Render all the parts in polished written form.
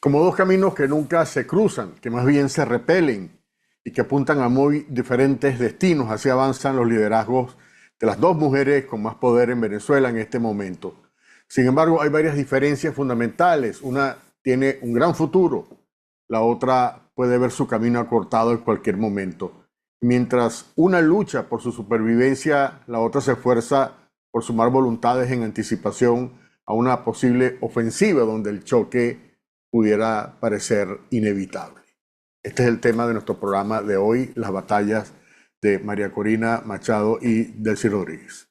como dos caminos que nunca se cruzan, que más bien se repelen y que apuntan a muy diferentes destinos. Así avanzan los liderazgos de las dos mujeres con más poder en Venezuela en este momento. Sin embargo, hay varias diferencias fundamentales. Una tiene un gran futuro, la otra puede ver su camino acortado en cualquier momento. Mientras una lucha por su supervivencia, la otra se esfuerza por sumar voluntades en anticipación a una posible ofensiva donde el choque pudiera parecer inevitable. Este es el tema de nuestro programa de hoy, las batallas de María Corina Machado y Delcy Rodríguez.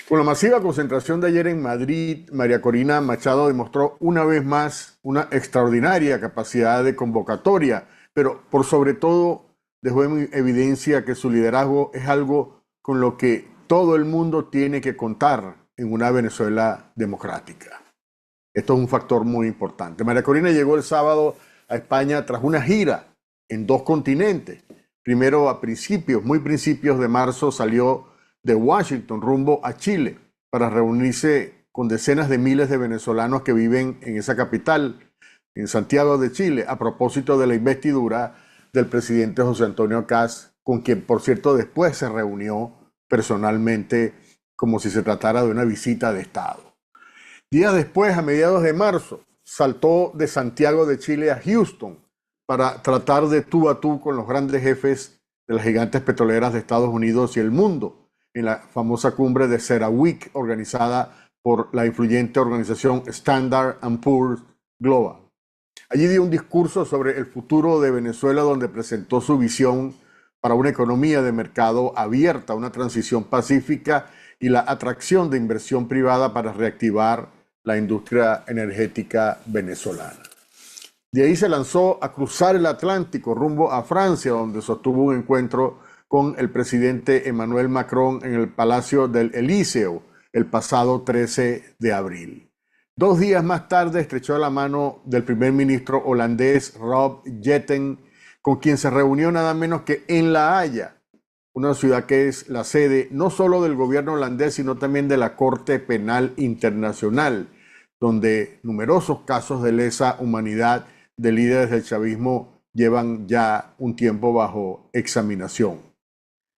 Con la masiva concentración de ayer en Madrid, María Corina Machado demostró una vez más una extraordinaria capacidad de convocatoria, pero por sobre todo dejó en evidencia que su liderazgo es algo con lo que todo el mundo tiene que contar en una Venezuela democrática. Esto es un factor muy importante. María Corina llegó el sábado a España tras una gira en dos continentes. Primero, a muy principios de marzo, salió de Washington rumbo a Chile para reunirse con decenas de miles de venezolanos que viven en esa capital, en Santiago de Chile, a propósito de la investidura del presidente José Antonio Kast, con quien, por cierto, después se reunió personalmente como si se tratara de una visita de Estado. Días después, a mediados de marzo, saltó de Santiago de Chile a Houston para tratar de tú a tú con los grandes jefes de las gigantes petroleras de Estados Unidos y el mundo en la famosa cumbre de CERAWeek organizada por la influyente organización Standard & Poor's Global. Allí dio un discurso sobre el futuro de Venezuela donde presentó su visión para una economía de mercado abierta, una transición pacífica y la atracción de inversión privada para reactivar la industria energética venezolana. De ahí se lanzó a cruzar el Atlántico rumbo a Francia, donde sostuvo un encuentro con el presidente Emmanuel Macron en el Palacio del Elíseo el pasado 13 de abril. 2 días más tarde estrechó la mano del primer ministro holandés Rob Jetten, con quien se reunió nada menos que en La Haya, una ciudad que es la sede no solo del gobierno holandés, sino también de la Corte Penal Internacional, donde numerosos casos de lesa humanidad de líderes del chavismo llevan ya un tiempo bajo examinación.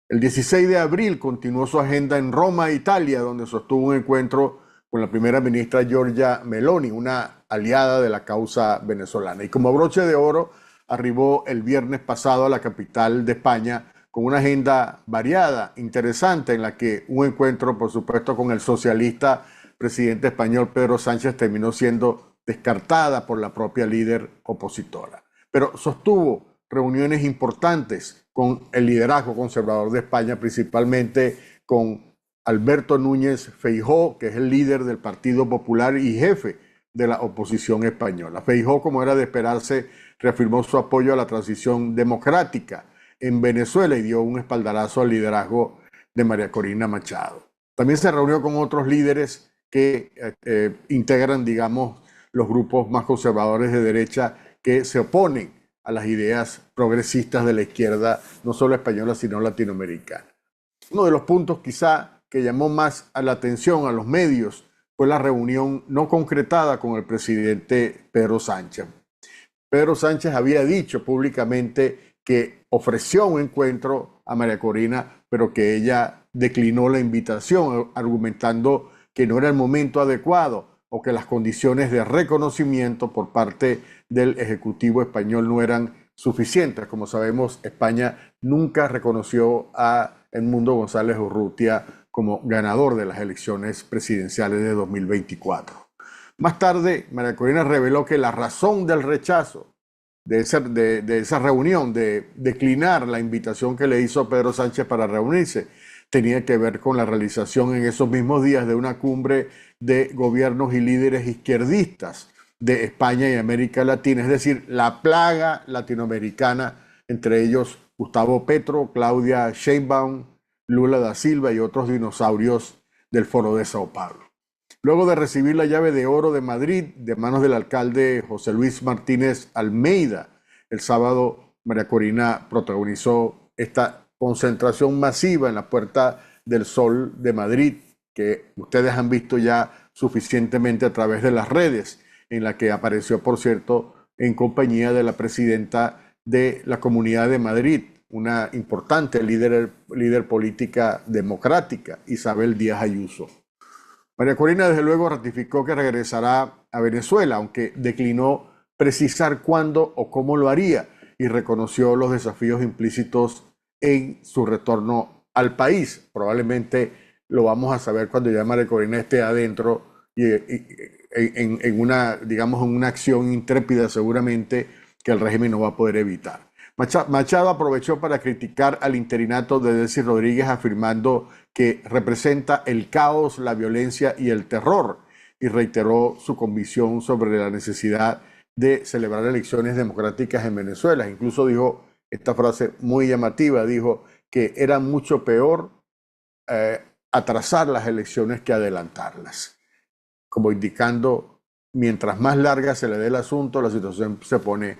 El 16 de abril continuó su agenda en Roma, Italia, donde sostuvo un encuentro con la primera ministra Giorgia Meloni, una aliada de la causa venezolana. Y como broche de oro, arribó el viernes pasado a la capital de España con una agenda variada, interesante, en la que un encuentro, por supuesto, con el socialista presidente español Pedro Sánchez terminó siendo descartada por la propia líder opositora. Pero sostuvo reuniones importantes con el liderazgo conservador de España, principalmente con Alberto Núñez Feijóo, que es el líder del Partido Popular y jefe de la oposición española. Feijóo, como era de esperarse, reafirmó su apoyo a la transición democrática en Venezuela y dio un espaldarazo al liderazgo de María Corina Machado. También se reunió con otros líderes que integran, digamos, los grupos más conservadores de derecha que se oponen a las ideas progresistas de la izquierda, no solo española, sino latinoamericana. Uno de los puntos quizá que llamó más a la atención a los medios fue la reunión no concretada con el presidente Pedro Sánchez. Pedro Sánchez había dicho públicamente que ofreció un encuentro a María Corina, pero que ella declinó la invitación, argumentando que no era el momento adecuado o que las condiciones de reconocimiento por parte del Ejecutivo español no eran suficientes. Como sabemos, España nunca reconoció a Edmundo González Urrutia como ganador de las elecciones presidenciales de 2024. Más tarde, María Corina reveló que la razón del rechazo de esa reunión, de declinar la invitación que le hizo Pedro Sánchez para reunirse, tenía que ver con la realización en esos mismos días de una cumbre de gobiernos y líderes izquierdistas de España y América Latina, es decir, la plaga latinoamericana, entre ellos Gustavo Petro, Claudia Sheinbaum, Lula da Silva y otros dinosaurios del Foro de Sao Paulo. Luego de recibir la llave de oro de Madrid de manos del alcalde José Luis Martínez Almeida el sábado María Corina protagonizó esta concentración masiva en la Puerta del Sol de Madrid, que ustedes han visto ya suficientemente a través de las redes, en la que apareció, por cierto, en compañía de la presidenta de la Comunidad de Madrid, una importante líder política democrática, Isabel Díaz Ayuso. María Corina, desde luego, ratificó que regresará a Venezuela, aunque declinó precisar cuándo o cómo lo haría, y reconoció los desafíos implícitos en su retorno al país. Probablemente lo vamos a saber cuando ya María Corina esté adentro y en una, digamos, en una acción intrépida seguramente que el régimen no va a poder evitar. Machado aprovechó para criticar al interinato de Delcy Rodríguez, afirmando que representa el caos, la violencia y el terror, y reiteró su convicción sobre la necesidad de celebrar elecciones democráticas en Venezuela. Incluso dijo esta frase muy llamativa, dijo que era mucho peor atrasar las elecciones que adelantarlas, como indicando, mientras más larga se le dé el asunto, la situación se pone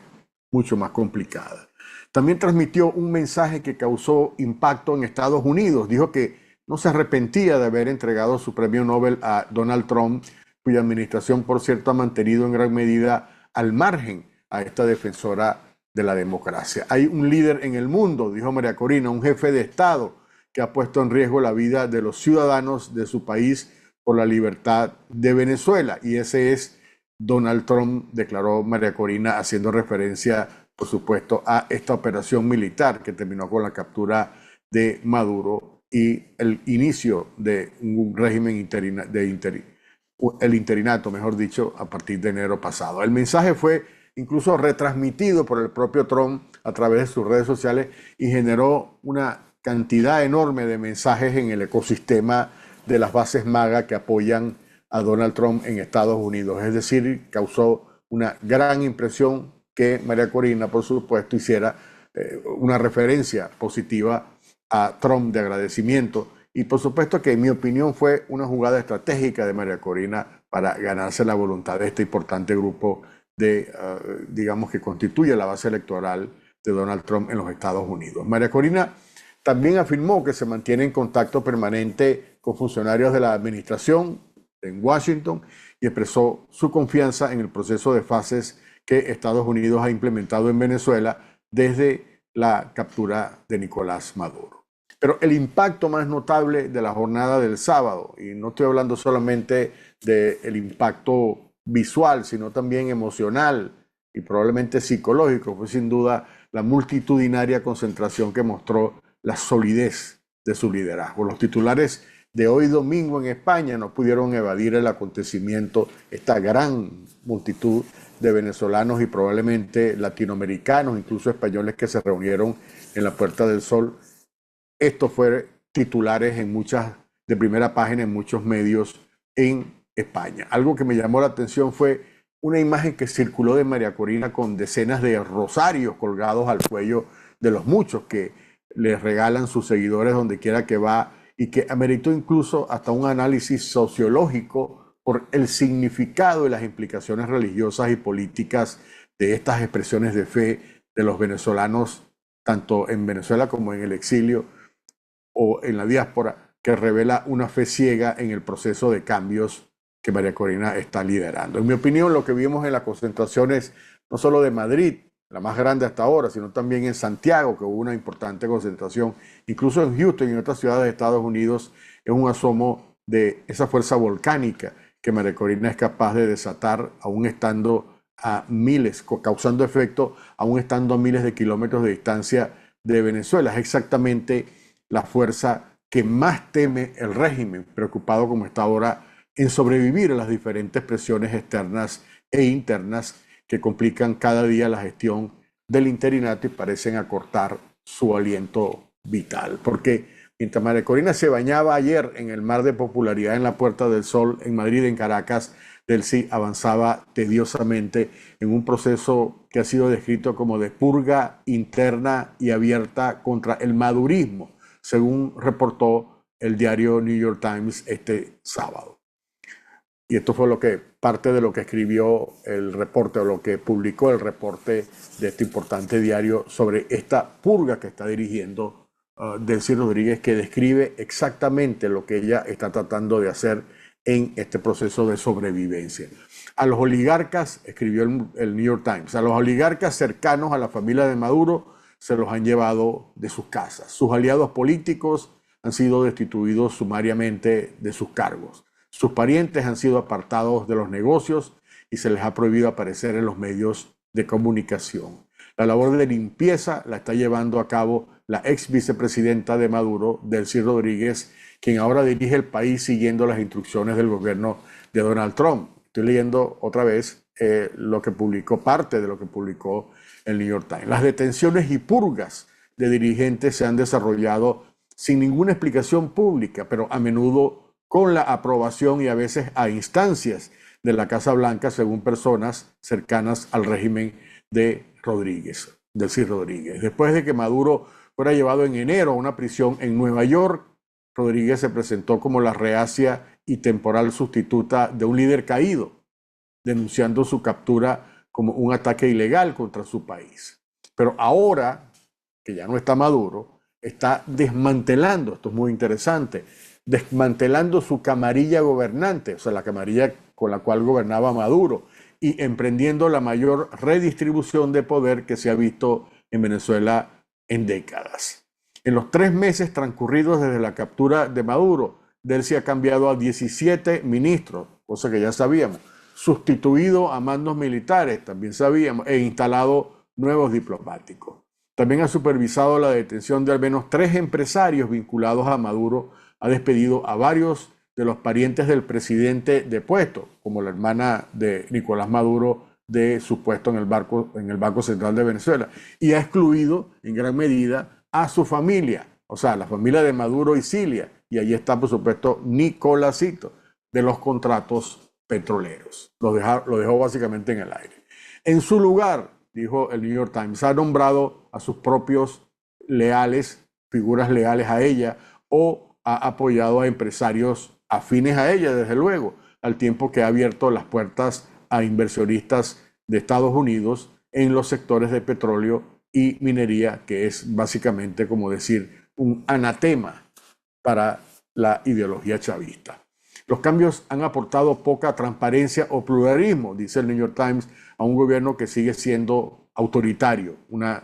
mucho más complicada. También transmitió un mensaje que causó impacto en Estados Unidos. Dijo que no se arrepentía de haber entregado su premio Nobel a Donald Trump, cuya administración, por cierto, ha mantenido en gran medida al margen a esta defensora de la democracia. Hay un líder en el mundo, dijo María Corina, un jefe de Estado que ha puesto en riesgo la vida de los ciudadanos de su país por la libertad de Venezuela. Y ese es Donald Trump, declaró María Corina, haciendo referencia, por supuesto, a esta operación militar que terminó con la captura de Maduro y el inicio de un régimen el interinato, mejor dicho, a partir de enero pasado. El mensaje fue incluso retransmitido por el propio Trump a través de sus redes sociales y generó una cantidad enorme de mensajes en el ecosistema de las bases MAGA que apoyan a Donald Trump en Estados Unidos. Es decir, causó una gran impresión que María Corina, por supuesto, hiciera una referencia positiva a Trump de agradecimiento. Y por supuesto que en mi opinión fue una jugada estratégica de María Corina para ganarse la voluntad de este importante grupo de, digamos, que constituye la base electoral de Donald Trump en los Estados Unidos. María Corina también afirmó que se mantiene en contacto permanente con funcionarios de la administración en Washington y expresó su confianza en el proceso de fases que Estados Unidos ha implementado en Venezuela desde la captura de Nicolás Maduro. Pero el impacto más notable de la jornada del sábado, y no estoy hablando solamente del impacto visual, sino también emocional y probablemente psicológico, fue sin duda la multitudinaria concentración que mostró la solidez de su liderazgo. Los titulares de hoy domingo en España no pudieron evadir el acontecimiento, esta gran multitud de venezolanos y probablemente latinoamericanos, incluso españoles, que se reunieron en la Puerta del Sol. Esto fue titulares en de primera página en muchos medios en España. Algo que me llamó la atención fue una imagen que circuló de María Corina con decenas de rosarios colgados al cuello de los muchos que les regalan sus seguidores donde quiera que va, y que ameritó incluso hasta un análisis sociológico por el significado y las implicaciones religiosas y políticas de estas expresiones de fe de los venezolanos, tanto en Venezuela como en el exilio o en la diáspora, que revela una fe ciega en el proceso de cambios que María Corina está liderando. En mi opinión, lo que vimos en las concentraciones, no solo de Madrid, la más grande hasta ahora, sino también en Santiago, que hubo una importante concentración, incluso en Houston y en otras ciudades de Estados Unidos, es un asomo de esa fuerza volcánica que María Corina es capaz de desatar, aún estando a miles, causando efecto, aún estando a miles de kilómetros de distancia de Venezuela. Es exactamente la fuerza que más teme el régimen, preocupado como está ahora en sobrevivir a las diferentes presiones externas e internas que complican cada día la gestión del interinato y parecen acortar su aliento vital. Porque mientras María Corina se bañaba ayer en el mar de popularidad en la Puerta del Sol, en Madrid, en Caracas, Delcy avanzaba tediosamente en un proceso que ha sido descrito como de purga interna y abierta contra el madurismo, según reportó el diario New York Times este sábado. Y esto fue parte de lo que escribió el reporte, o lo que publicó el reporte de este importante diario sobre esta purga que está dirigiendo Delcy Rodríguez, que describe exactamente lo que ella está tratando de hacer en este proceso de sobrevivencia. A los oligarcas, escribió el New York Times, a los oligarcas cercanos a la familia de Maduro se los han llevado de sus casas. Sus aliados políticos han sido destituidos sumariamente de sus cargos. Sus parientes han sido apartados de los negocios y se les ha prohibido aparecer en los medios de comunicación. La labor de limpieza la está llevando a cabo la ex vicepresidenta de Maduro, Delcy Rodríguez, quien ahora dirige el país siguiendo las instrucciones del gobierno de Donald Trump. Estoy leyendo otra vez parte de lo que publicó el New York Times. Las detenciones y purgas de dirigentes se han desarrollado sin ninguna explicación pública, pero a menudo con la aprobación y a veces a instancias de la Casa Blanca, según personas cercanas al régimen de Delcy Rodríguez. Después de que Maduro fuera llevado en enero a una prisión en Nueva York, Rodríguez se presentó como la reacia y temporal sustituta de un líder caído, denunciando su captura como un ataque ilegal contra su país. Pero ahora, que ya no está Maduro, está desmantelando, esto es muy interesante, desmantelando su camarilla gobernante, o sea, la camarilla con la cual gobernaba Maduro, y emprendiendo la mayor redistribución de poder que se ha visto en Venezuela en décadas. En los 3 meses transcurridos desde la captura de Maduro, Delcy ha cambiado a 17 ministros, cosa que ya sabíamos, sustituido a mandos militares, también sabíamos, e instalado nuevos diplomáticos. También ha supervisado la detención de al menos 3 empresarios vinculados a Maduro, ha despedido a varios de los parientes del presidente depuesto, como la hermana de Nicolás Maduro de su puesto en el Banco Central de Venezuela, y ha excluido en gran medida a su familia, o sea, la familia de Maduro y Cilia, y allí está, por supuesto, Nicolásito, de los contratos petroleros. Lo dejó básicamente en el aire. En su lugar, dijo el New York Times, ha nombrado a sus propios leales, figuras leales a ella, o ha apoyado a empresarios afines a ella, desde luego, al tiempo que ha abierto las puertas a inversionistas de Estados Unidos en los sectores de petróleo y minería, que es básicamente como decir un anatema para la ideología chavista. Los cambios han aportado poca transparencia o pluralismo, dice el New York Times, a un gobierno que sigue siendo autoritario, una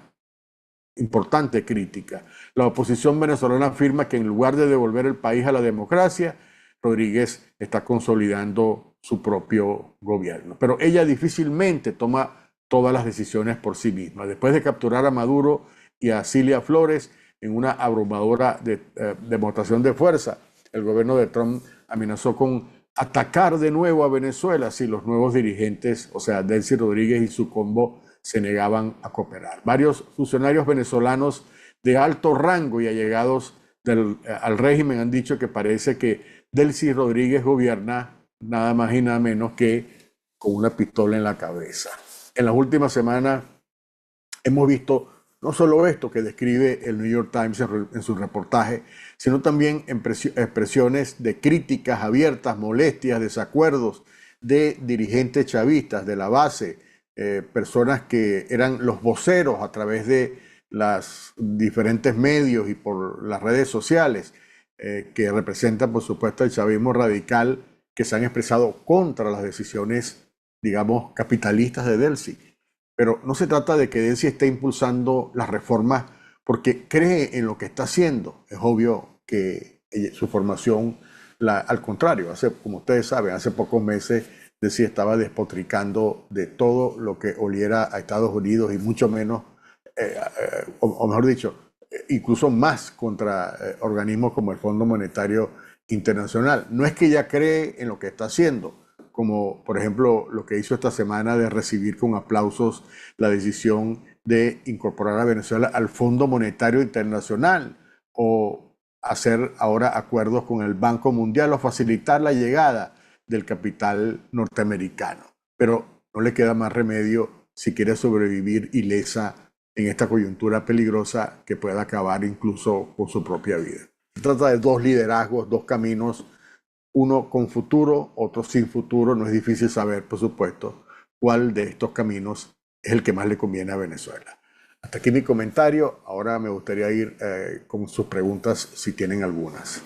importante crítica. La oposición venezolana afirma que en lugar de devolver el país a la democracia, Rodríguez está consolidando su propio gobierno. Pero ella difícilmente toma todas las decisiones por sí misma. Después de capturar a Maduro y a Cilia Flores en una abrumadora demostración de fuerza, el gobierno de Trump amenazó con atacar de nuevo a Venezuela si los nuevos dirigentes, o sea, Delcy Rodríguez y su combo, se negaban a cooperar. Varios funcionarios venezolanos de alto rango y allegados al régimen han dicho que parece que Delcy Rodríguez gobierna nada más y nada menos que con una pistola en la cabeza. En las últimas semanas hemos visto no solo esto que describe el New York Times en su reportaje, sino también expresiones de críticas abiertas, molestias, desacuerdos de dirigentes chavistas de la base, personas que eran los voceros a través de los diferentes medios y por las redes sociales, que representan, por supuesto, el chavismo radical, que se han expresado contra las decisiones, digamos, capitalistas de Delcy. Pero no se trata de que Delcy esté impulsando las reformas porque cree en lo que está haciendo. Es obvio que su formación, al contrario, como ustedes saben, hace pocos meses Delcy estaba despotricando de todo lo que oliera a Estados Unidos y mucho menos, o mejor dicho, incluso más contra organismos como el Fondo Monetario Internacional. No es que ella cree en lo que está haciendo, como por ejemplo lo que hizo esta semana de recibir con aplausos la decisión de incorporar a Venezuela al Fondo Monetario Internacional, o hacer ahora acuerdos con el Banco Mundial, o facilitar la llegada del capital norteamericano. Pero no le queda más remedio si quiere sobrevivir ilesa en esta coyuntura peligrosa que pueda acabar incluso con su propia vida. Se trata de 2 liderazgos, 2 caminos uno con futuro, otro sin futuro. No es difícil saber, por supuesto, cuál de estos caminos es el que más le conviene a Venezuela. Hasta aquí mi comentario. Ahora me gustaría ir con sus preguntas si tienen algunas.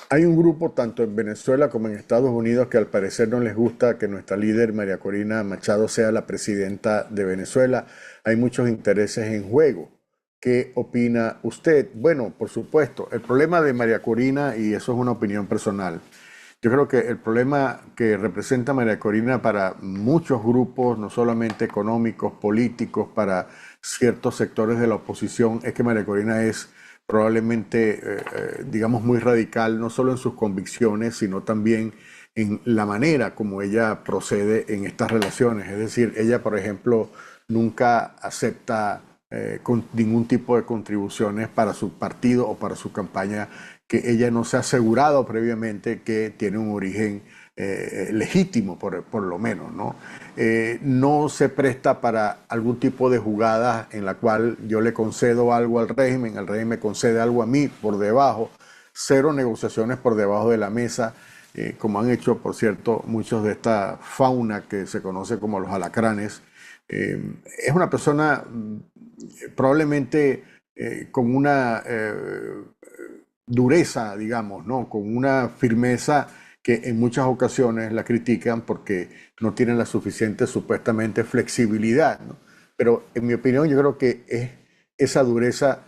Hay un grupo tanto en Venezuela como en Estados Unidos que al parecer no les gusta que nuestra líder María Corina Machado sea la presidenta de Venezuela. Hay muchos intereses en juego. ¿Qué opina usted? Bueno, por supuesto, el problema de María Corina, y eso es una opinión personal, yo creo que el problema que representa María Corina para muchos grupos, no solamente económicos, políticos, para ciertos sectores de la oposición, es que María Corina es probablemente, digamos, muy radical, no solo en sus convicciones, sino también en la manera como ella procede en estas relaciones. Es decir, ella, por ejemplo, nunca acepta con ningún tipo de contribuciones para su partido o para su campaña que ella no se ha asegurado previamente que tiene un origen legítimo, por lo menos, ¿no? No se presta para algún tipo de jugada en la cual yo le concedo algo al régimen, el régimen me concede algo a mí por debajo, cero negociaciones por debajo de la mesa, como han hecho, por cierto, muchos de esta fauna que se conoce como los alacranes. Es una persona probablemente con una dureza, digamos, ¿no? Con una firmeza que en muchas ocasiones la critican porque no tienen la suficiente supuestamente flexibilidad, ¿no? Pero en mi opinión yo creo que esa dureza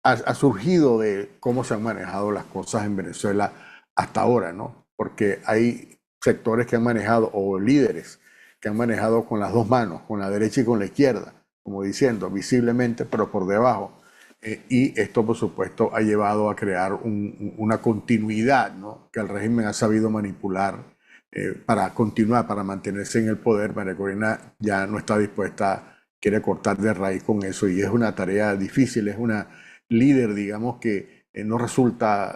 ha surgido de cómo se han manejado las cosas en Venezuela hasta ahora, ¿no? Porque hay sectores que han manejado, o líderes que han manejado con las dos manos, con la derecha y con la izquierda, como diciendo, visiblemente, pero por debajo. Y esto, por supuesto, ha llevado a crear una continuidad, ¿no? Que el régimen ha sabido manipular para continuar, para mantenerse en el poder. María Corina ya no está dispuesta, quiere cortar de raíz con eso, y es una tarea difícil, es una líder, digamos, que no resulta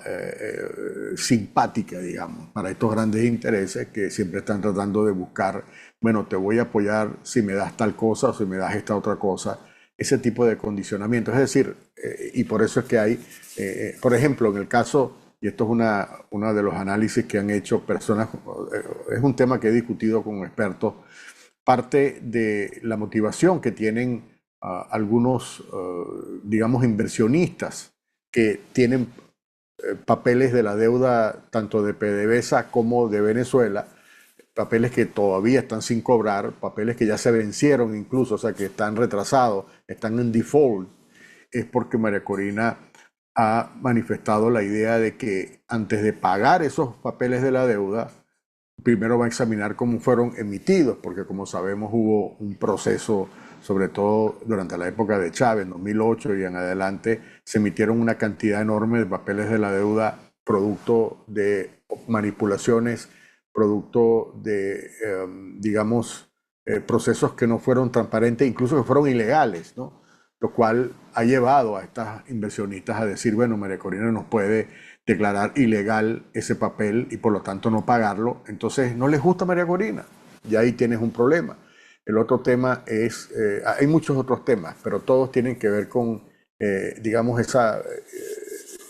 simpática, digamos, para estos grandes intereses que siempre están tratando de buscar, bueno, te voy a apoyar si me das tal cosa o si me das esta otra cosa, ese tipo de condicionamiento. Es decir, y por eso es que hay, por ejemplo, en el caso, y esto es una de los análisis que han hecho personas, es un tema que he discutido con expertos, parte de la motivación que tienen algunos, digamos, inversionistas que tienen papeles de la deuda tanto de PDVSA como de Venezuela, papeles que todavía están sin cobrar, papeles que ya se vencieron incluso, o sea, que están retrasados, están en default, es porque María Corina ha manifestado la idea de que antes de pagar esos papeles de la deuda, primero va a examinar cómo fueron emitidos, porque como sabemos hubo un proceso, sobre todo durante la época de Chávez, en 2008 y en adelante, se emitieron una cantidad enorme de papeles de la deuda producto de manipulaciones, producto de, digamos, procesos que no fueron transparentes, incluso que fueron ilegales, ¿no? Lo cual ha llevado a estas inversionistas a decir, bueno, María Corina nos puede declarar ilegal ese papel y por lo tanto no pagarlo. Entonces no les gusta María Corina, y ahí tienes un problema. El otro tema es, hay muchos otros temas, pero todos tienen que ver con, digamos, esa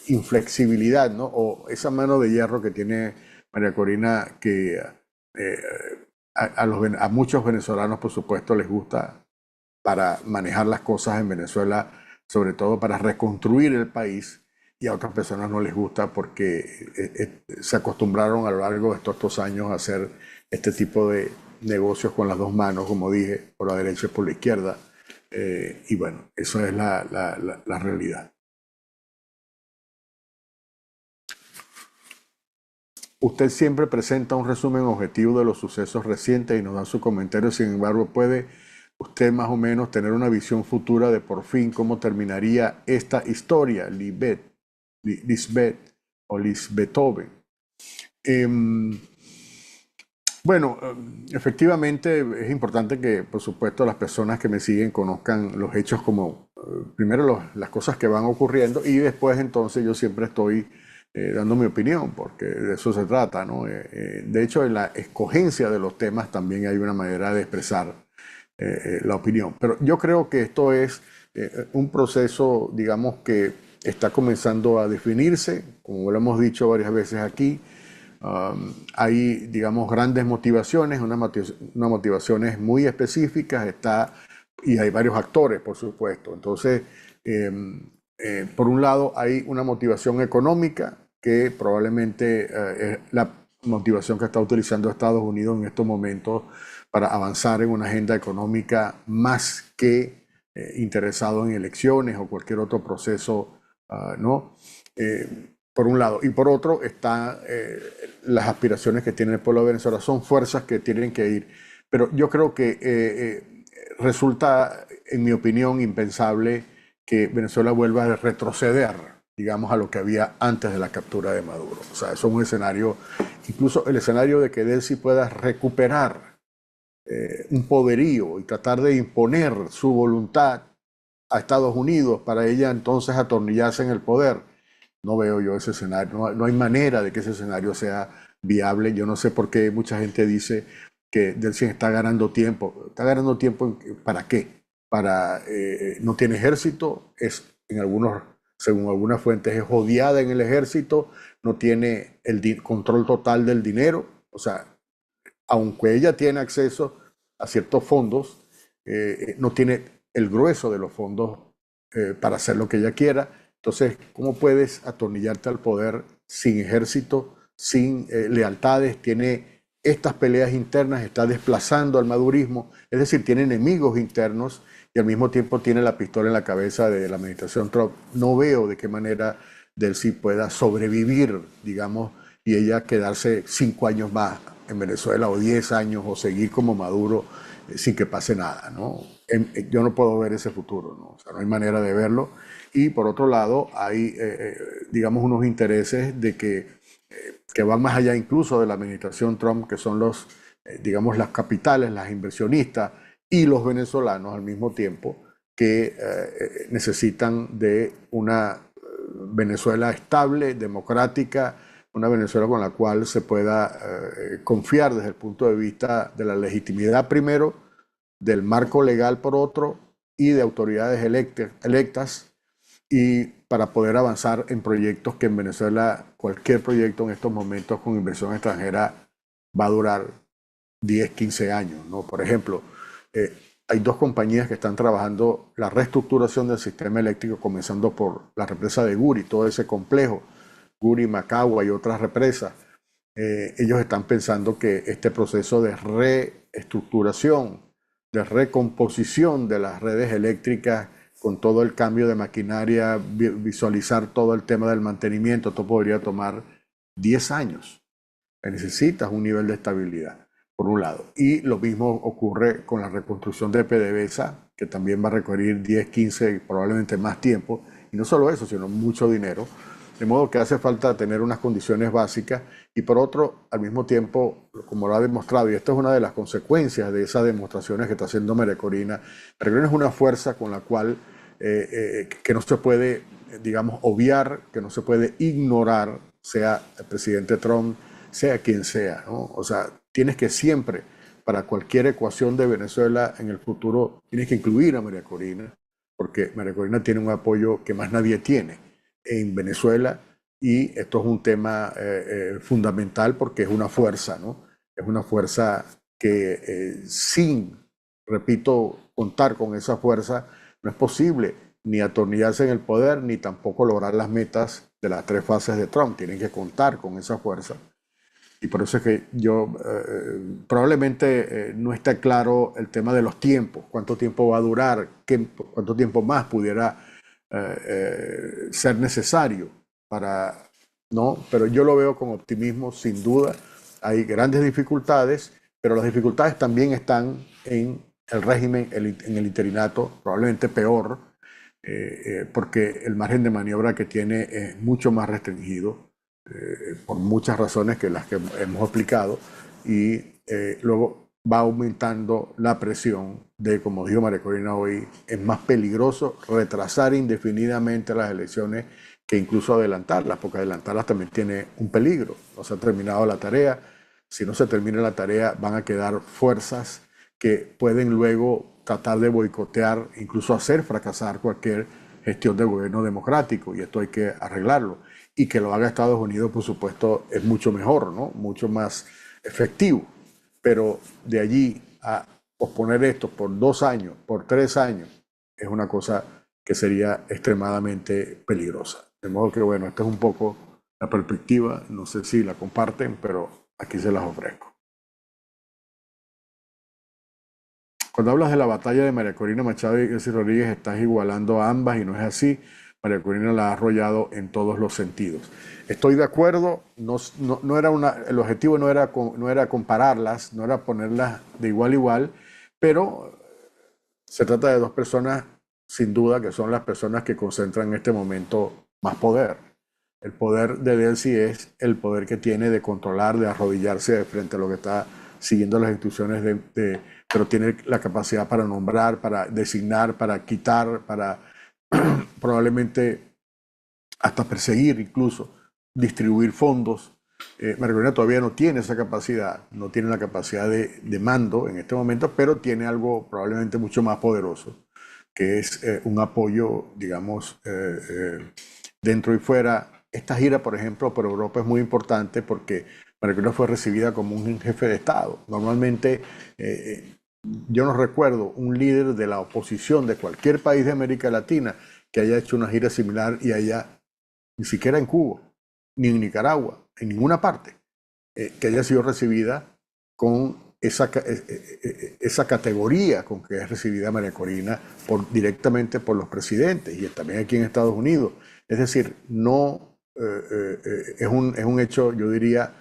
inflexibilidad, ¿no? O esa mano de hierro que tiene María Corina, que a muchos venezolanos, por supuesto, les gusta para manejar las cosas en Venezuela, sobre todo para reconstruir el país, y a otras personas no les gusta porque se acostumbraron a lo largo de estos años a hacer este tipo de negocios con las dos manos, como dije, por la derecha y por la izquierda. Y bueno, eso es la realidad. Usted siempre presenta un resumen objetivo de los sucesos recientes y nos da su comentario. Sin embargo, ¿puede usted más o menos tener una visión futura de por fin cómo terminaría esta historia, Lisbeth o Lisbethoven? Bueno, efectivamente es importante que, por supuesto, las personas que me siguen conozcan los hechos como, primero las cosas que van ocurriendo, y después entonces yo siempre estoy dando mi opinión, porque de eso se trata, ¿no? De hecho, en la escogencia de los temas también hay una manera de expresar la opinión. Pero yo creo que esto es un proceso, digamos, que está comenzando a definirse, como lo hemos dicho varias veces aquí. Hay, digamos, grandes motivaciones, unas motivaciones muy específicas, y hay varios actores, por supuesto. Entonces, por un lado, hay una motivación económica, que probablemente es la motivación que está utilizando Estados Unidos en estos momentos para avanzar en una agenda económica más que interesado en elecciones o cualquier otro proceso, ¿no? Por un lado. Y por otro, están las aspiraciones que tiene el pueblo de Venezuela. Son fuerzas que tienen que ir. Pero yo creo que resulta, en mi opinión, impensable que Venezuela vuelva a retroceder, digamos, a lo que había antes de la captura de Maduro. O sea, eso es un escenario, incluso el escenario de que Delcy pueda recuperar un poderío y tratar de imponer su voluntad a Estados Unidos para ella entonces atornillarse en el poder. No veo yo ese escenario, no hay manera de que ese escenario sea viable. Yo no sé por qué mucha gente dice que Delcy está ganando tiempo. ¿Está ganando tiempo para qué? No tiene ejército, según algunas fuentes, es odiada en el ejército, no tiene el control total del dinero. O sea, aunque ella tiene acceso a ciertos fondos, no tiene el grueso de los fondos para hacer lo que ella quiera. Entonces, ¿cómo puedes atornillarte al poder sin ejército, sin lealtades? Tiene estas peleas internas, está desplazando al madurismo, es decir, tiene enemigos internos y al mismo tiempo tiene la pistola en la cabeza de la administración Trump. No veo de qué manera Delcy pueda sobrevivir, digamos, y ella quedarse 5 años más en Venezuela o 10 años o seguir como Maduro sin que pase nada, ¿no? Yo no puedo ver ese futuro, ¿no? O sea, no hay manera de verlo. Y por otro lado, hay, digamos, unos intereses que van más allá incluso de la administración Trump, que son digamos, las capitales, las inversionistas y los venezolanos al mismo tiempo, que necesitan de una Venezuela estable, democrática, una Venezuela con la cual se pueda confiar desde el punto de vista de la legitimidad primero, del marco legal por otro y de autoridades electas, y para poder avanzar en proyectos que en Venezuela, cualquier proyecto en estos momentos con inversión extranjera va a durar 10, 15 años, ¿no? Por ejemplo, hay dos compañías que están trabajando la reestructuración del sistema eléctrico, comenzando por la represa de Guri, todo ese complejo, Guri, Macagua y otras represas. Ellos están pensando que este proceso de reestructuración, de recomposición de las redes eléctricas, con todo el cambio de maquinaria, visualizar todo el tema del mantenimiento, esto podría tomar 10 años. Necesitas un nivel de estabilidad, por un lado. Y lo mismo ocurre con la reconstrucción de PDVSA, que también va a requerir 10, 15 y probablemente más tiempo. Y no solo eso, sino mucho dinero. De modo que hace falta tener unas condiciones básicas y por otro, al mismo tiempo, como lo ha demostrado, y esto es una de las consecuencias de esas demostraciones que está haciendo María Corina. María Corina es una fuerza con la cual que no se puede, digamos, obviar, que no se puede ignorar, sea el presidente Trump, sea quien sea, ¿no? O sea, tienes que siempre, para cualquier ecuación de Venezuela en el futuro, tienes que incluir a María Corina, porque María Corina tiene un apoyo que más nadie tiene en Venezuela, y esto es un tema fundamental porque es una fuerza, ¿no? Es una fuerza que sin, repito, contar con esa fuerza, no es posible ni atornillarse en el poder, ni tampoco lograr las metas de las 3 fases de Trump. Tienen que contar con esa fuerza. Y por eso es que yo probablemente no está claro el tema de los tiempos, cuánto tiempo va a durar, cuánto tiempo más pudiera ser necesario para, ¿no? Pero yo lo veo con optimismo, sin duda. Hay grandes dificultades, pero las dificultades también están en el régimen, en el interinato, probablemente peor, porque el margen de maniobra que tiene es mucho más restringido por muchas razones que las que hemos explicado, y luego va aumentando la presión de, como dijo María Corina hoy, es más peligroso retrasar indefinidamente las elecciones que incluso adelantarlas, porque adelantarlas también tiene un peligro. No se ha terminado la tarea. Si no se termina la tarea, van a quedar fuerzas que pueden luego tratar de boicotear, incluso hacer fracasar cualquier gestión de gobierno democrático, y esto hay que arreglarlo. Y que lo haga Estados Unidos, por supuesto, es mucho mejor, ¿no? Mucho más efectivo. Pero de allí a posponer esto por 2 años, por 3 años, es una cosa que sería extremadamente peligrosa. De modo que, bueno, esta es un poco la perspectiva, no sé si la comparten, pero aquí se las ofrezco. Cuando hablas de la batalla de María Corina Machado y Delcy Rodríguez, estás igualando a ambas y no es así. María Corina la ha arrollado en todos los sentidos. Estoy de acuerdo, no era el objetivo no era compararlas, no era ponerlas de igual a igual, pero se trata de dos personas, sin duda, que son las personas que concentran en este momento más poder. El poder de Delcy es el poder que tiene de controlar, de arrodillarse frente a lo que está siguiendo las instrucciones pero tiene la capacidad para nombrar, para designar, para quitar, para probablemente hasta perseguir, incluso distribuir fondos. María Corina todavía no tiene esa capacidad, no tiene la capacidad de mando en este momento, pero tiene algo probablemente mucho más poderoso, que es un apoyo, digamos, dentro y fuera. Esta gira, por ejemplo, por Europa es muy importante porque María Corina fue recibida como un jefe de Estado. Normalmente, yo no recuerdo un líder de la oposición de cualquier país de América Latina que haya hecho una gira similar y haya, ni siquiera en Cuba, ni en Nicaragua, en ninguna parte, que haya sido recibida con esa categoría con que es recibida María Corina directamente por los presidentes y también aquí en Estados Unidos. Es decir, no es un hecho, yo diría,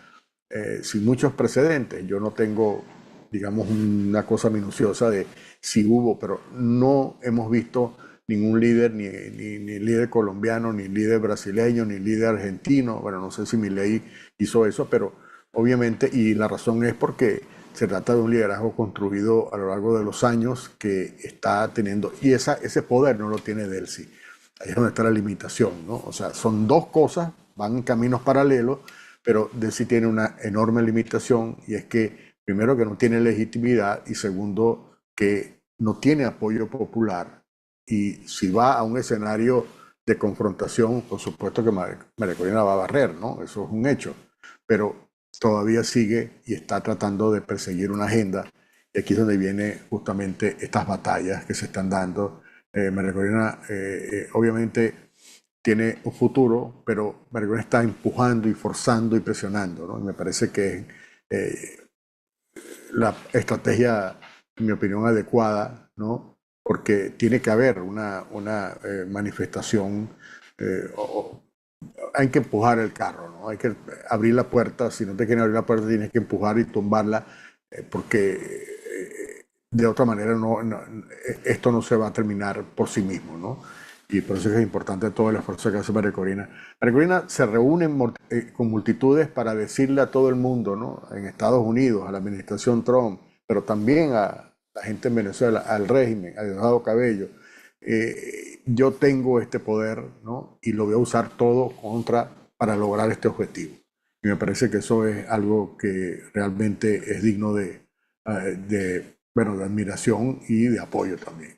sin muchos precedentes. Yo no tengo, digamos, una cosa minuciosa de si hubo, pero no hemos visto ningún líder, ni líder colombiano, ni líder brasileño, ni líder argentino. Bueno, no sé si Milei hizo eso, pero obviamente, y la razón es porque se trata de un liderazgo construido a lo largo de los años que está teniendo, y ese poder no lo tiene Delcy. Ahí es donde está la limitación, ¿no? O sea, son dos cosas, van en caminos paralelos, pero Delcy tiene una enorme limitación, y es que, primero, que no tiene legitimidad, y segundo, que no tiene apoyo popular. Y si va a un escenario de confrontación, por supuesto que María Corina va a barrer, ¿no? Eso es un hecho. Pero todavía sigue y está tratando de perseguir una agenda. Y aquí es donde vienen justamente estas batallas que se están dando. María Corina obviamente tiene un futuro, pero María Corina está empujando y forzando y presionando, ¿no? Y me parece que la estrategia, en mi opinión, adecuada, ¿no? Porque tiene que haber una manifestación, hay que empujar el carro, ¿no? Hay que abrir la puerta. Si no te quieren abrir la puerta, tienes que empujar y tumbarla, porque de otra manera esto no se va a terminar por sí mismo, ¿no? Y por eso es importante todo el esfuerzo que hace María Corina. María Corina se reúne con multitudes para decirle a todo el mundo, ¿no? En Estados Unidos, a la administración Trump, pero también a la gente en Venezuela, al régimen, a Diosdado Cabello, yo tengo este poder, ¿no? Y lo voy a usar todo para lograr este objetivo. Y me parece que eso es algo que realmente es digno bueno, de admiración y de apoyo también.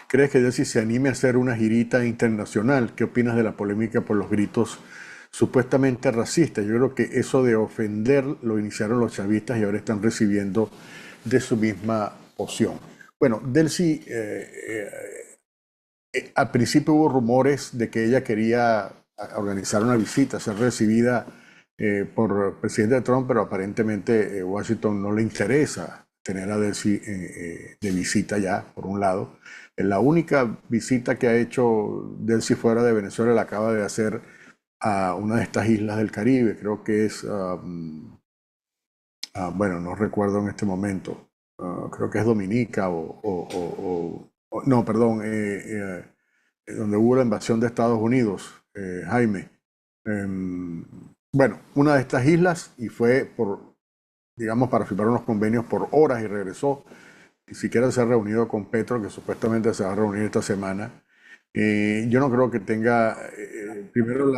¿Crees que Delcy se anime a hacer una girita internacional? ¿Qué opinas de la polémica por los gritos supuestamente racistas? Yo creo que eso de ofender lo iniciaron los chavistas y ahora están recibiendo de su misma poción. Bueno, Delcy, al principio hubo rumores de que ella quería organizar una visita, ser recibida por el presidente Trump, pero aparentemente Washington no le interesa tener a Delcy de visita ya, por un lado. La única visita que ha hecho Delcy fuera de Venezuela la acaba de hacer a una de estas islas del Caribe, creo que es, bueno, no recuerdo en este momento, creo que es Dominica no, perdón, donde hubo la invasión de Estados Unidos, Jaime. Bueno, una de estas islas, y fue digamos, para firmar unos convenios por horas y regresó. Ni siquiera se ha reunido con Petro, que supuestamente se va a reunir esta semana. Yo no creo que tenga, primero,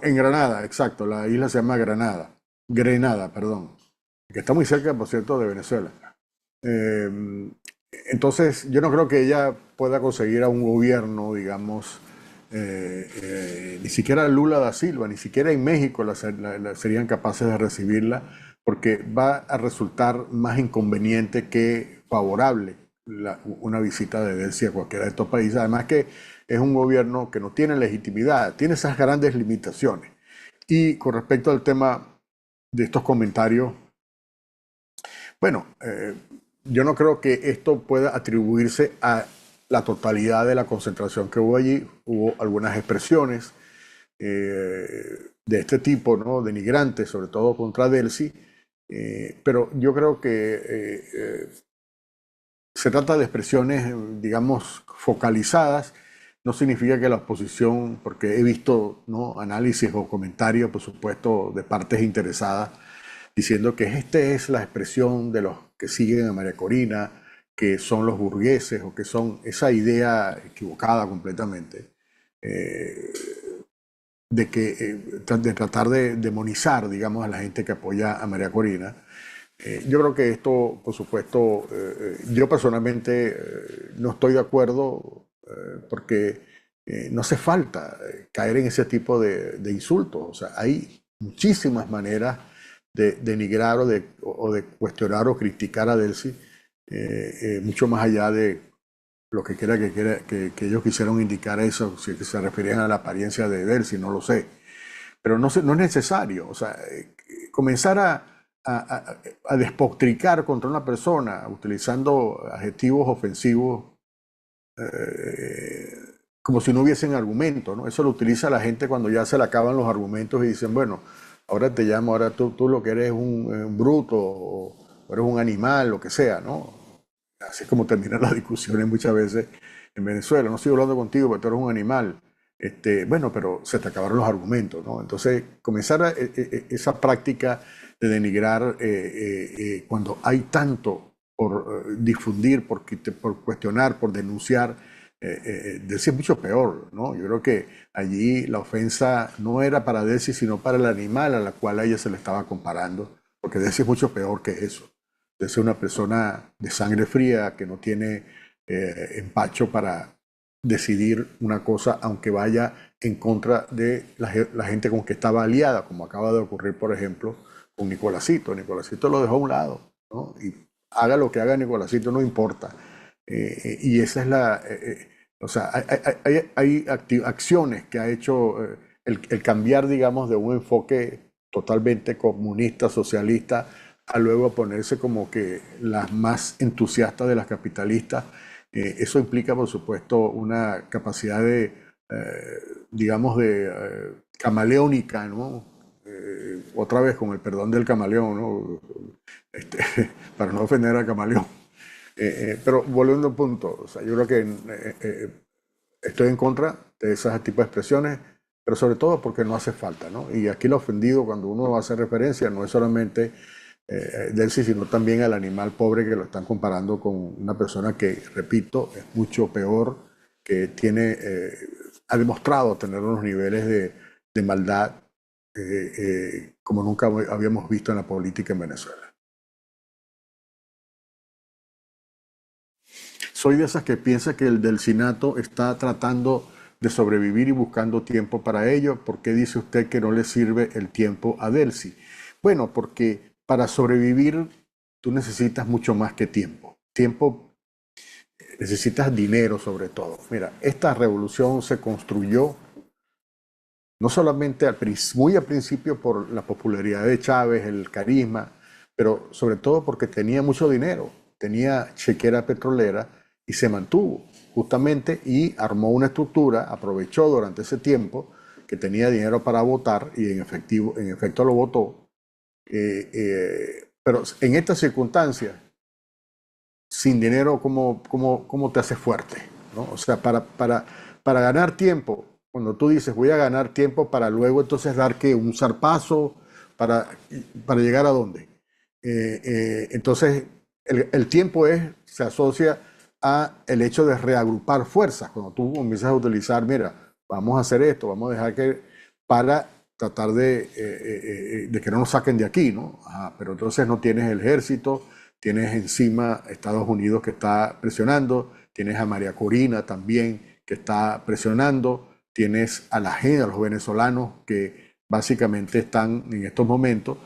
en Granada, exacto, la isla se llama Grenada, perdón, que está muy cerca, por cierto, de Venezuela. Eh, entonces, yo no creo que ella pueda conseguir a un gobierno, digamos, ni siquiera Lula da Silva, ni siquiera en México serían capaces de recibirla, porque va a resultar más inconveniente que favorable una visita de Delcy a cualquiera de estos países. Además que es un gobierno que no tiene legitimidad, tiene esas grandes limitaciones. Y con respecto al tema de estos comentarios, bueno, yo no creo que esto pueda atribuirse a la totalidad de la concentración que hubo allí. Hubo algunas expresiones de este tipo, ¿no? Denigrantes, sobre todo contra Delcy, pero yo creo que se trata de expresiones, digamos, focalizadas. No significa que la oposición, porque he visto, ¿no?, análisis o comentarios, por supuesto, de partes interesadas, diciendo que esta es la expresión de los que siguen a María Corina, que son los burgueses o que son esa idea equivocada completamente, eh, de tratar de demonizar, digamos, a la gente que apoya a María Corina. Yo creo que esto, por supuesto, yo personalmente no estoy de acuerdo porque no hace falta caer en ese tipo de insultos. O sea, hay muchísimas maneras de denigrar o de cuestionar o criticar a Delcy, mucho más allá de lo que que ellos quisieron indicar eso, si se referían a la apariencia de Delcy, no lo sé. Pero no es necesario. O sea, comenzar a despotricar contra una persona utilizando adjetivos ofensivos eh, como si no hubiesen argumentos, ¿no? Eso lo utiliza la gente cuando ya se le acaban los argumentos y dicen, bueno, ahora te llamo, ahora tú lo que eres un bruto o eres un animal, lo que sea, ¿no? Así es como terminan las discusiones muchas veces en Venezuela. No estoy hablando contigo porque tú eres un animal. Bueno, pero se te acabaron los argumentos, ¿no? Entonces, comenzar esa práctica de denigrar cuando hay tanto por difundir, por cuestionar, por denunciar, Delcy es mucho peor, ¿no? Yo creo que allí la ofensa no era para Delcy, sino para el animal a la cual a ella se le estaba comparando, porque Delcy es mucho peor que eso. Delcy es una persona de sangre fría que no tiene empacho para decidir una cosa, aunque vaya en contra de la gente con que estaba aliada, como acaba de ocurrir, por ejemplo, con Nicolásito. Nicolásito lo dejó a un lado, ¿no? Y haga lo que haga Nicolásito, no importa. Y esa es o sea, hay acciones que ha hecho el cambiar, digamos, de un enfoque totalmente comunista, socialista, a luego ponerse como que las más entusiastas de las capitalistas. Eso implica, por supuesto, una capacidad digamos, camaleónica, ¿no? Otra vez con el perdón del camaleón, ¿no? Este, para no ofender al camaleón. Pero volviendo al punto, o sea, yo creo que estoy en contra de ese tipo de expresiones, pero sobre todo porque no hace falta, ¿no? Y aquí lo ofendido, cuando uno hace referencia, no es solamente Delcy, sino también al animal pobre que lo están comparando con una persona que, repito, es mucho peor, que ha demostrado tener unos niveles de maldad como nunca habíamos visto en la política en Venezuela. Soy de esas que piensa que el delcinato está tratando de sobrevivir y buscando tiempo para ello. ¿Por qué dice usted que no le sirve el tiempo a Delcy? Bueno, porque para sobrevivir tú necesitas mucho más que tiempo. Tiempo, necesitas dinero sobre todo. Mira, esta revolución se construyó no solamente muy al principio por la popularidad de Chávez, el carisma, pero sobre todo porque tenía mucho dinero, tenía chequera petrolera y se mantuvo justamente y armó una estructura, aprovechó durante ese tiempo que tenía dinero para votar y en efecto lo votó. Pero en estas circunstancias, sin dinero, ¿cómo te hace fuerte? ¿No? O sea, para ganar tiempo, cuando tú dices voy a ganar tiempo para luego entonces dar que un zarpazo para, para llegar a dónde. Entonces, el tiempo se asocia a el hecho de reagrupar fuerzas. Cuando tú comienzas a utilizar, mira, vamos a hacer esto, vamos a dejar que, para tratar de que no nos saquen de aquí, ¿no? Ajá, pero entonces no tienes el ejército, tienes encima Estados Unidos que está presionando, tienes a María Corina también que está presionando, tienes a la gente, a los venezolanos que básicamente están en estos momentos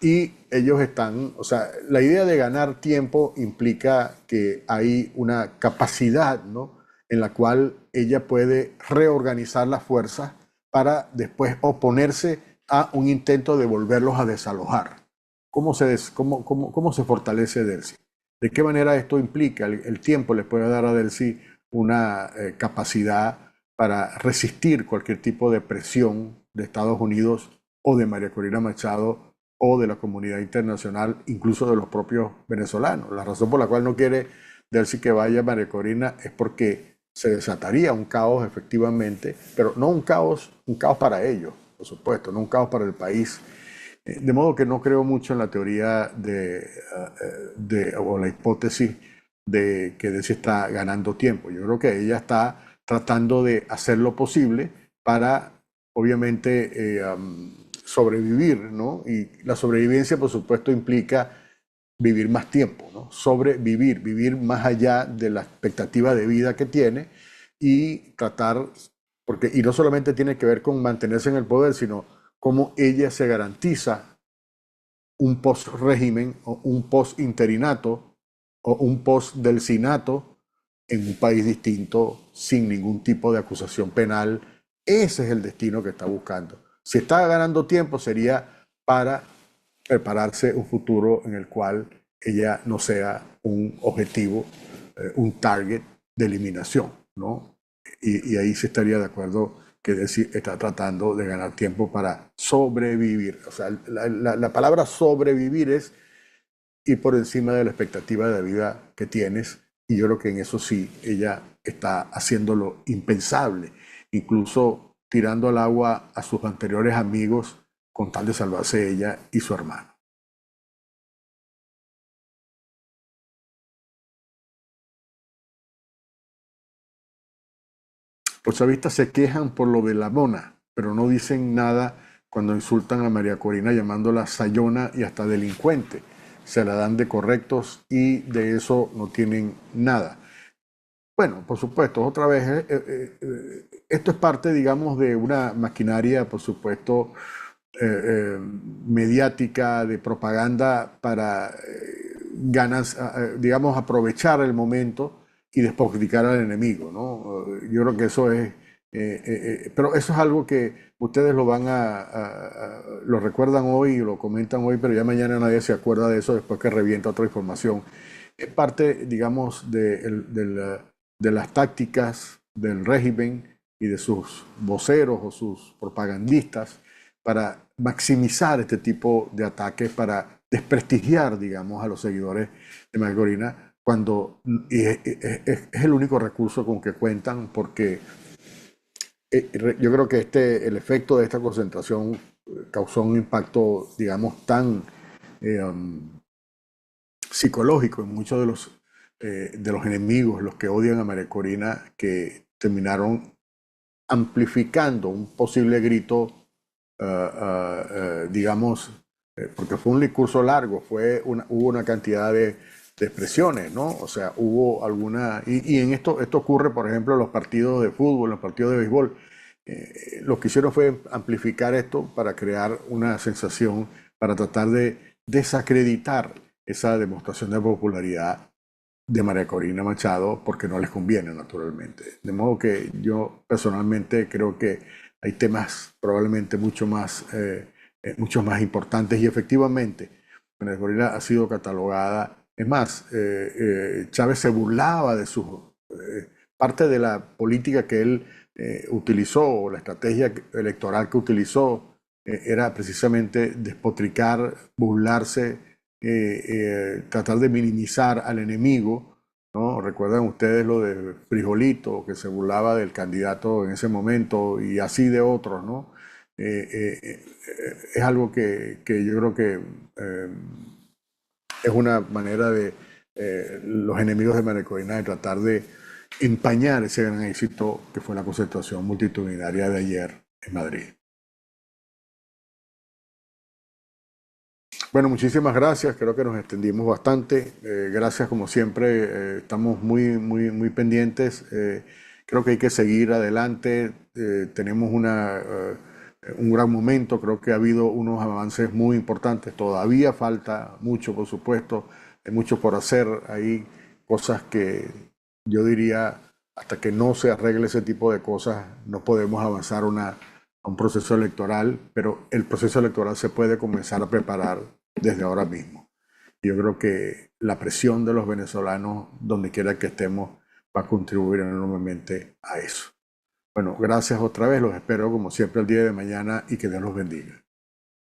y ellos están, o sea, la idea de ganar tiempo implica que hay una capacidad, ¿no? En la cual ella puede reorganizar las fuerzas para después oponerse a un intento de volverlos a desalojar. ¿Cómo se fortalece Delcy? ¿De qué manera esto implica? El tiempo le puede dar a Delcy una capacidad para resistir cualquier tipo de presión de Estados Unidos o de María Corina Machado o de la comunidad internacional, incluso de los propios venezolanos. La razón por la cual no quiere Delcy que vaya María Corina es porque se desataría un caos efectivamente, pero no un caos para ellos, por supuesto, no un caos para el país. De modo que no creo mucho en la teoría o la hipótesis de que Delcy está ganando tiempo. Yo creo que ella está tratando de hacer lo posible para, obviamente, sobrevivir, ¿no? Y la sobrevivencia, por supuesto, implica vivir más tiempo, ¿no? Sobrevivir, vivir más allá de la expectativa de vida que tiene y tratar, porque, y no solamente tiene que ver con mantenerse en el poder, sino cómo ella se garantiza un post-régimen o un post-interinato o un post-delcinato en un país distinto sin ningún tipo de acusación penal. Ese es el destino que está buscando. Si está ganando tiempo sería para prepararse un futuro en el cual ella no sea un objetivo, un target de eliminación, ¿no? Y ahí se estaría de acuerdo que decir, está tratando de ganar tiempo para sobrevivir. O sea, la palabra sobrevivir es ir por encima de la expectativa de vida que tienes. Y yo creo que en eso sí, ella está haciendo lo impensable, incluso tirando al agua a sus anteriores amigos con tal de salvarse ella y su hermano. Los chavistas se quejan por lo de la mona, pero no dicen nada cuando insultan a María Corina llamándola sayona y hasta delincuente. Se la dan de correctos y de eso no tienen nada. Bueno, por supuesto, otra vez, esto es parte, digamos, de una maquinaria, por supuesto, mediática, de propaganda para ganas, digamos, aprovechar el momento y despotricar al enemigo, ¿no? Yo creo que eso es, pero eso es algo que ustedes lo van lo recuerdan hoy y lo comentan hoy, pero ya mañana nadie se acuerda de eso después que revienta otra información. Es parte, digamos, de las tácticas del régimen y de sus voceros o sus propagandistas para maximizar este tipo de ataques, para desprestigiar, digamos, a los seguidores de Margarina, cuando es el único recurso con que cuentan, porque yo creo que el efecto de esta concentración causó un impacto, digamos, tan psicológico en muchos de los enemigos, los que odian a María Corina, que terminaron amplificando un posible grito, digamos, porque fue un discurso largo, hubo una cantidad de expresiones, ¿no? O sea, hubo alguna, y en esto ocurre, por ejemplo, en los partidos de fútbol, en los partidos de béisbol. Lo que hicieron fue amplificar esto para crear una sensación, para tratar de desacreditar esa demostración de popularidad de María Corina Machado porque no les conviene, naturalmente. De modo que yo personalmente creo que hay temas probablemente mucho más importantes y efectivamente María Corina ha sido catalogada. Es más, Chávez se burlaba de su parte de la política que él utilizó, la estrategia electoral que utilizó, era precisamente despotricar, burlarse, tratar de minimizar al enemigo, ¿no? Recuerdan ustedes lo de Frijolito, que se burlaba del candidato en ese momento y así de otros, ¿no? Es algo que yo creo que es una manera los enemigos de María Corina de tratar de empañar ese gran éxito que fue la concentración multitudinaria de ayer en Madrid. Bueno, muchísimas gracias. Creo que nos extendimos bastante. Gracias, como siempre. Estamos muy pendientes. Creo que hay que seguir adelante. Tenemos un gran momento. Creo que ha habido unos avances muy importantes. Todavía falta mucho, por supuesto. Hay mucho por hacer. Hay cosas que yo diría, hasta que no se arregle ese tipo de cosas, no podemos avanzar a un proceso electoral, pero el proceso electoral se puede comenzar a preparar desde ahora mismo. Yo creo que la presión de los venezolanos, donde quiera que estemos, va a contribuir enormemente a eso. Bueno, gracias otra vez, los espero como siempre el día de mañana y que Dios los bendiga.